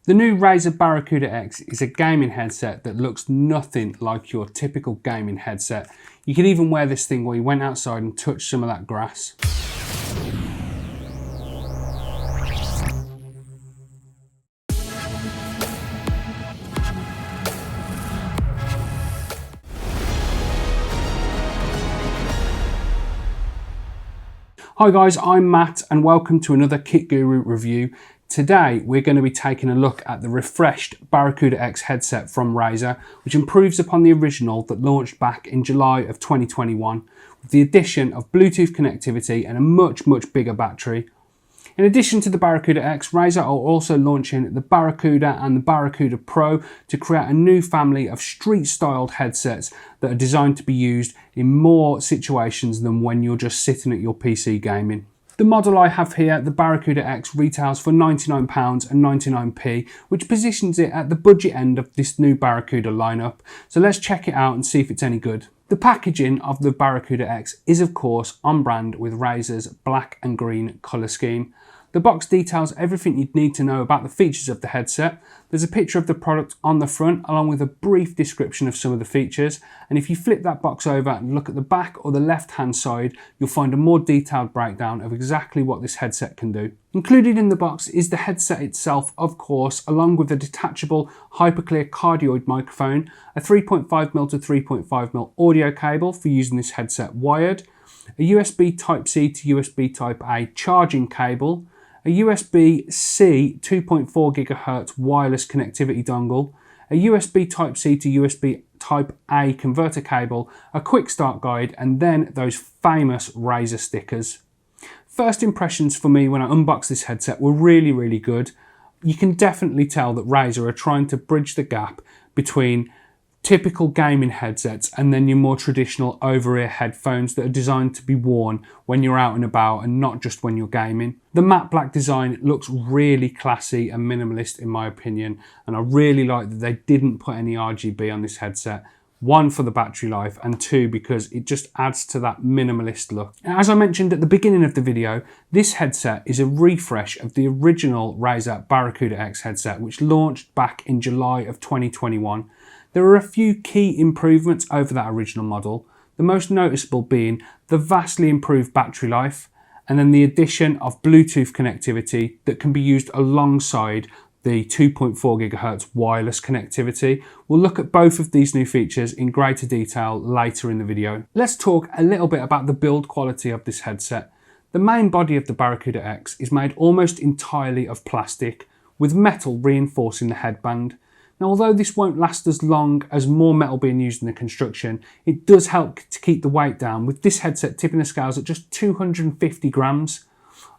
The new Razer Barracuda X is a gaming headset that looks nothing like your typical gaming headset. You could even wear this thing while you went outside and touched some of that grass. Hi guys, I'm Matt and welcome to another Kit Guru review. Today we're going to be taking a look at the refreshed Barracuda X headset from Razer, which improves upon the original that launched back in July of 2021 with the addition of Bluetooth connectivity and a much bigger battery. In addition to the Barracuda X, Razer are also launching the Barracuda and the Barracuda Pro to create a new family of street-styled headsets that are designed to be used in more situations than when you're just sitting at your PC gaming. The model I have here, the Barracuda X, retails for £99 and 99p, which positions it at the budget end of this new Barracuda lineup. So let's check it out and see if it's any good. The packaging of the Barracuda X is of course on brand with Razer's black and green colour scheme. The box details everything you'd need to know about the features of the headset. There's a picture of the product on the front along with a brief description of some of the features, and if you flip that box over and look at the back or the left hand side, you'll find a more detailed breakdown of exactly what this headset can do. Included in the box is the headset itself, of course, along with a detachable hyperclear cardioid microphone, a 3.5mm to 3.5mm audio cable for using this headset wired, a USB Type-C to USB Type-A charging cable, a USB-C 2.4 GHz wireless connectivity dongle, a USB Type-C to USB Type-A converter cable, a quick start guide, and then those famous Razer stickers. First impressions for me when I unboxed this headset were really good. You can definitely tell that Razer are trying to bridge the gap between typical gaming headsets and then your more traditional over-ear headphones that are designed to be worn when you're out and about and not just when you're gaming. The matte black design looks really classy and minimalist in my opinion, and I really like that they didn't put any RGB on this headset. One, for the battery life, and two, because it just adds to that minimalist look. As I mentioned at the beginning of the video, this headset is a refresh of the original Razer Barracuda X headset, which launched back in July of 2021. There are a few key improvements over that original model, the most noticeable being the vastly improved battery life, and then the addition of Bluetooth connectivity that can be used alongside the 2.4 GHz wireless connectivity. We'll look at both of these new features in greater detail later in the video. Let's talk a little bit about the build quality of this headset. The main body of the Barracuda X is made almost entirely of plastic, with metal reinforcing the headband. Now, although this won't last as long as more metal being used in the construction, it does help to keep the weight down, with this headset tipping the scales at just 250 grams.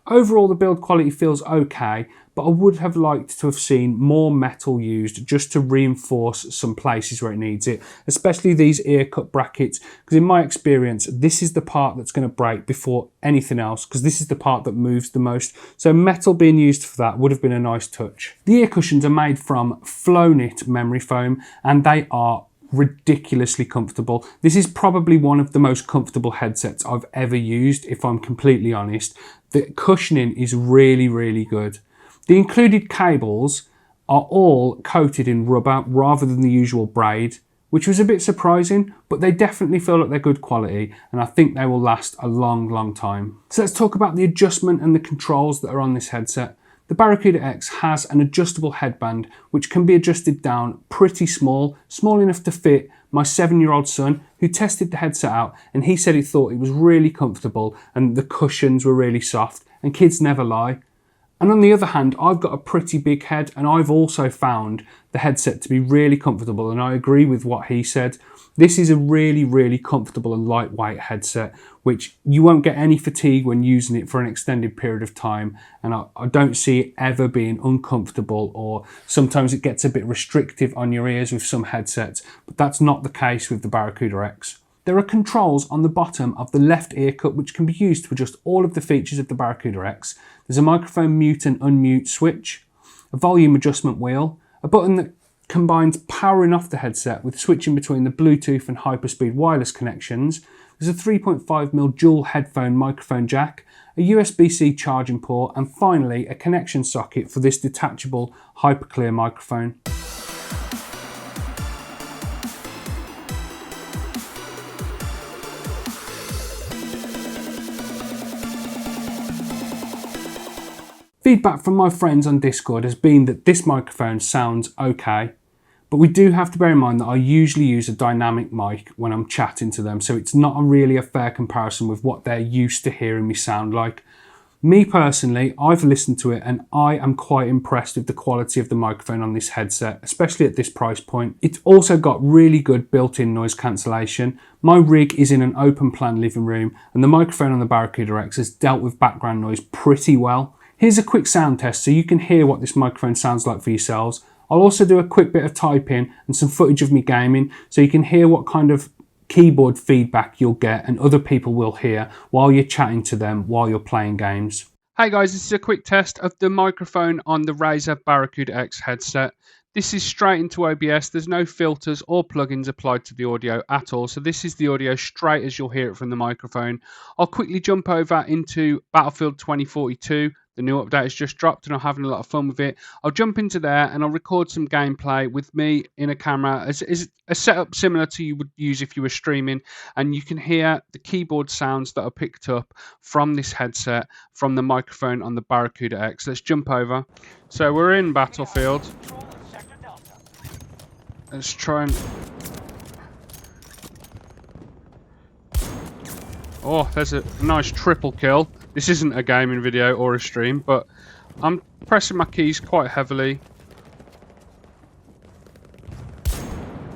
Overall, the build quality feels okay, but I would have liked to have seen more metal used just to reinforce some places where it needs it, especially these ear cup brackets, because in my experience, this is the part that's going to break before anything else, because this is the part that moves the most. So metal being used for that would have been a nice touch. The ear cushions are made from flow-knit memory foam, and they are ridiculously comfortable. This is probably one of the most comfortable headsets I've ever used, if I'm completely honest. The cushioning is really good. The included cables are all coated in rubber rather than the usual braid, which was a bit surprising, but they definitely feel like they're good quality, and I think they will last a long time. So let's talk about the adjustment and the controls that are on this headset. The Barracuda X has an adjustable headband which can be adjusted down pretty small enough to fit my 7-year-old son, who tested the headset out, and he said he thought it was really comfortable and the cushions were really soft, and kids never lie. And on the other hand, I've got a pretty big head, and I've also found the headset to be really comfortable, and I agree with what he said. This is a really comfortable and lightweight headset, which you won't get any fatigue when using it for an extended period of time, and I don't see it ever being uncomfortable, or sometimes it gets a bit restrictive on your ears with some headsets, but that's not the case with the Barracuda X. There are controls on the bottom of the left ear cup which can be used to adjust all of the features of the Barracuda X. There's a microphone mute and unmute switch, a volume adjustment wheel, a button that combines powering off the headset with switching between the Bluetooth and hyperspeed wireless connections. There's a 3.5mm dual headphone microphone jack, a USB-C charging port, and finally a connection socket for this detachable hyperclear microphone. Feedback from my friends on Discord has been that this microphone sounds okay, but we do have to bear in mind that I usually use a dynamic mic when I'm chatting to them, so it's not really a fair comparison with what they're used to hearing me sound like. Me personally, I've listened to it and I am quite impressed with the quality of the microphone on this headset, especially at this price point. It's also got really good built-in noise cancellation. My rig is in an open plan living room and the microphone on the Barracuda X has dealt with background noise pretty well. Here's a quick sound test so you can hear what this microphone sounds like for yourselves. I'll also do a quick bit of typing and some footage of me gaming so you can hear what kind of keyboard feedback you'll get and other people will hear while you're chatting to them while you're playing games. Hey guys, this is a quick test of the microphone on the Razer Barracuda X headset. This is straight into OBS. There's no filters or plugins applied to the audio at all. So this is the audio straight as you'll hear it from the microphone. I'll quickly jump over into Battlefield 2042. The new update has just dropped and I'm having a lot of fun with it. I'll jump into there and I'll record some gameplay with me in a camera. It's a setup similar to you would use if you were streaming, and you can hear the keyboard sounds that are picked up from this headset from the microphone on the Barracuda X. Let's jump over. So we're in Battlefield. Let's try and... Oh, there's a nice triple kill. This isn't a gaming video or a stream, but I'm pressing my keys quite heavily.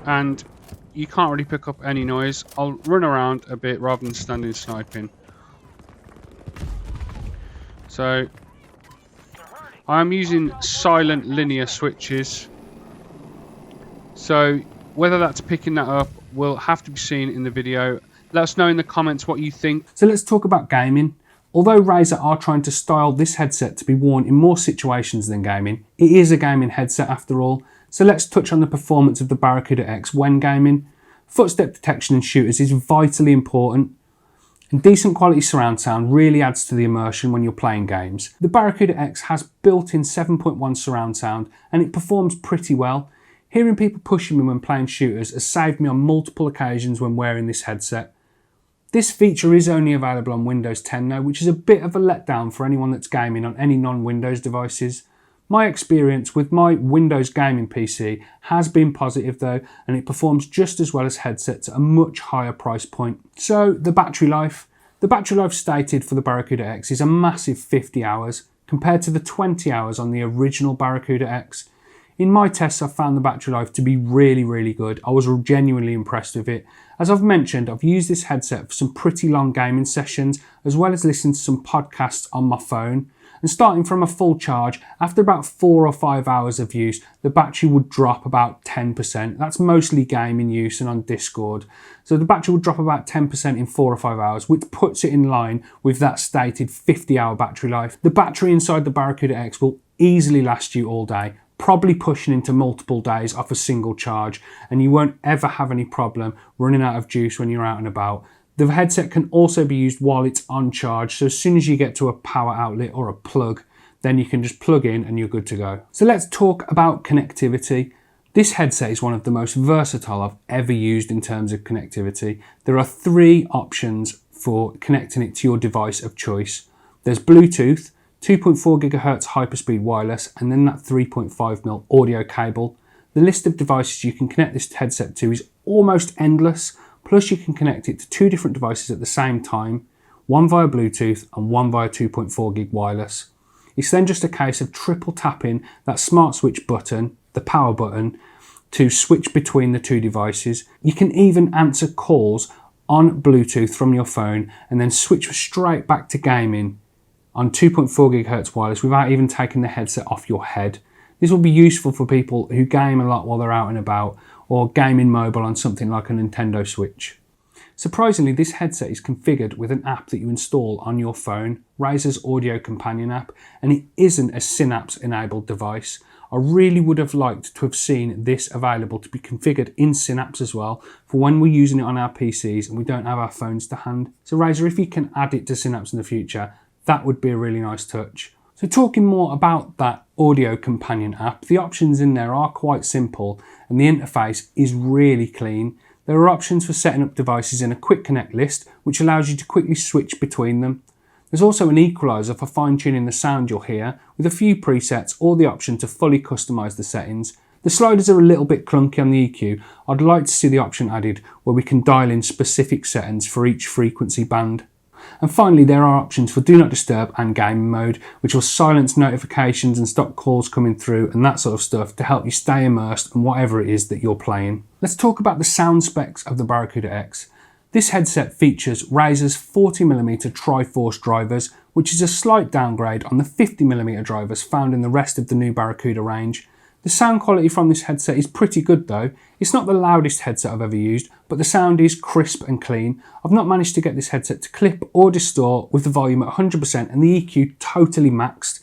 And you can't really pick up any noise. I'll run around a bit rather than standing sniping. So, I'm using silent linear switches. So, whether that's picking that up will have to be seen in the video. Let us know in the comments what you think. So let's talk about gaming. Although Razer are trying to style this headset to be worn in more situations than gaming, it is a gaming headset after all. So let's touch on the performance of the Barracuda X when gaming. Footstep detection in shooters is vitally important, and decent quality surround sound really adds to the immersion when you're playing games. The Barracuda X has built-in 7.1 surround sound and it performs pretty well. Hearing people pushing me when playing shooters has saved me on multiple occasions when wearing this headset. This feature is only available on Windows 10 now, which is a bit of a letdown for anyone that's gaming on any non-Windows devices. My experience with my Windows gaming PC has been positive though, and it performs just as well as headsets at a much higher price point. So the battery life. The battery life stated for the Barracuda X is a massive 50 hours compared to the 20 hours on the original Barracuda X. In my tests, I've found the battery life to be really good. I was genuinely impressed with it. As I've mentioned, I've used this headset for some pretty long gaming sessions, as well as listening to some podcasts on my phone. And starting from a full charge, after about 4 or 5 hours of use, the battery would drop about 10%. That's mostly gaming use and on Discord. So the battery would drop about 10% in 4 or 5 hours, which puts it in line with that stated 50-hour battery life. The battery inside the Barracuda X will easily last you all day, probably pushing into multiple days off a single charge, and you won't ever have any problem running out of juice when you're out and about. The headset can also be used while it's on charge, so as soon as you get to a power outlet or a plug, then you can just plug in and you're good to go. So let's talk about connectivity. This headset is one of the most versatile I've ever used in terms of connectivity. There are 3 options for connecting it to your device of choice. There's Bluetooth, 2.4 GHz hyperspeed wireless, and then that 3.5mm audio cable. The list of devices you can connect this headset to is almost endless, plus you can connect it to 2 different devices at the same time, one via Bluetooth and one via 2.4 gig wireless. It's then just a case of triple tapping that smart switch button, the power button, to switch between the 2 devices. You can even answer calls on Bluetooth from your phone and then switch straight back to gaming on 2.4 GHz wireless without even taking the headset off your head. This will be useful for people who game a lot while they're out and about, or gaming mobile on something like a Nintendo Switch. Surprisingly, this headset is configured with an app that you install on your phone, Razer's Audio Companion app, and it isn't a Synapse-enabled device. I really would have liked to have seen this available to be configured in Synapse as well for when we're using it on our PCs and we don't have our phones to hand. So Razer, if you can add it to Synapse in the future, that would be a really nice touch. So talking more about that audio companion app, the options in there are quite simple and the interface is really clean. There are options for setting up devices in a quick connect list, which allows you to quickly switch between them. There's also an equalizer for fine-tuning the sound you'll hear, with a few presets or the option to fully customize the settings. The sliders are a little bit clunky on the EQ. I'd like to see the option added where we can dial in specific settings for each frequency band. And finally, there are options for Do Not Disturb and Game Mode, which will silence notifications and stop calls coming through and that sort of stuff to help you stay immersed in whatever it is that you're playing. Let's talk about the sound specs of the Barracuda X. This headset features Razer's 40mm Triforce drivers, which is a slight downgrade on the 50mm drivers found in the rest of the new Barracuda range. The sound quality from this headset is pretty good though. It's not the loudest headset I've ever used, but the sound is crisp and clean. I've not managed to get this headset to clip or distort with the volume at 100% and the EQ totally maxed.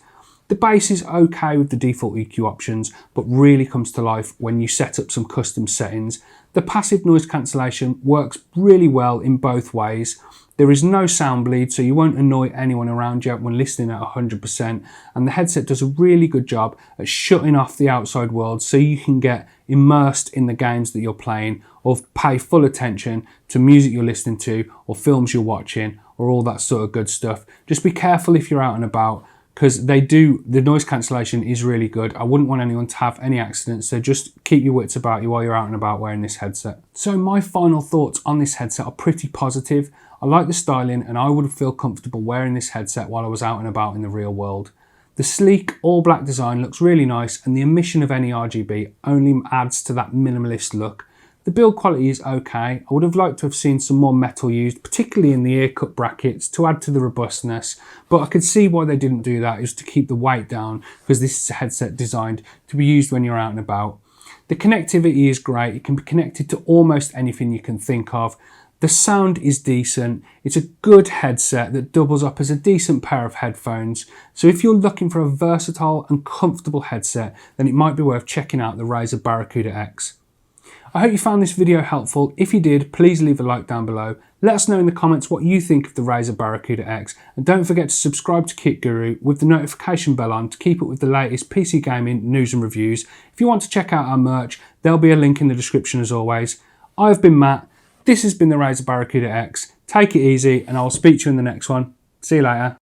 The bass is okay with the default EQ options, but really comes to life when you set up some custom settings. The passive noise cancellation works really well in both ways. There is no sound bleed, so you won't annoy anyone around you when listening at 100%, and the headset does a really good job at shutting off the outside world so you can get immersed in the games that you're playing or pay full attention to music you're listening to or films you're watching or all that sort of good stuff. Just be careful if you're out and about, because the noise cancellation is really good. I wouldn't want anyone to have any accidents, so just keep your wits about you while you're out and about wearing this headset. So my final thoughts on this headset are pretty positive. I like the styling and I would feel comfortable wearing this headset while I was out and about in the real world. The sleek all black design looks really nice and the omission of any RGB only adds to that minimalist look. The build quality is okay. I would have liked to have seen some more metal used, particularly in the ear cup brackets, to add to the robustness, but I could see why they didn't do that, is to keep the weight down, because this is a headset designed to be used when you're out and about. The connectivity is great. It can be connected to almost anything you can think of. The sound is decent. It's a good headset that doubles up as a decent pair of headphones. So if you're looking for a versatile and comfortable headset, then it might be worth checking out the Razer Barracuda X. I hope you found this video helpful. If you did, please leave a like down below. Let us know in the comments what you think of the Razer Barracuda X, and don't forget to subscribe to Kit Guru with the notification bell on to keep up with the latest PC gaming news and reviews. If you want to check out our merch, there'll be a link in the description as always. I've been Matt. This has been the Razer Barracuda X. Take it easy and I'll speak to you in the next one. See you later.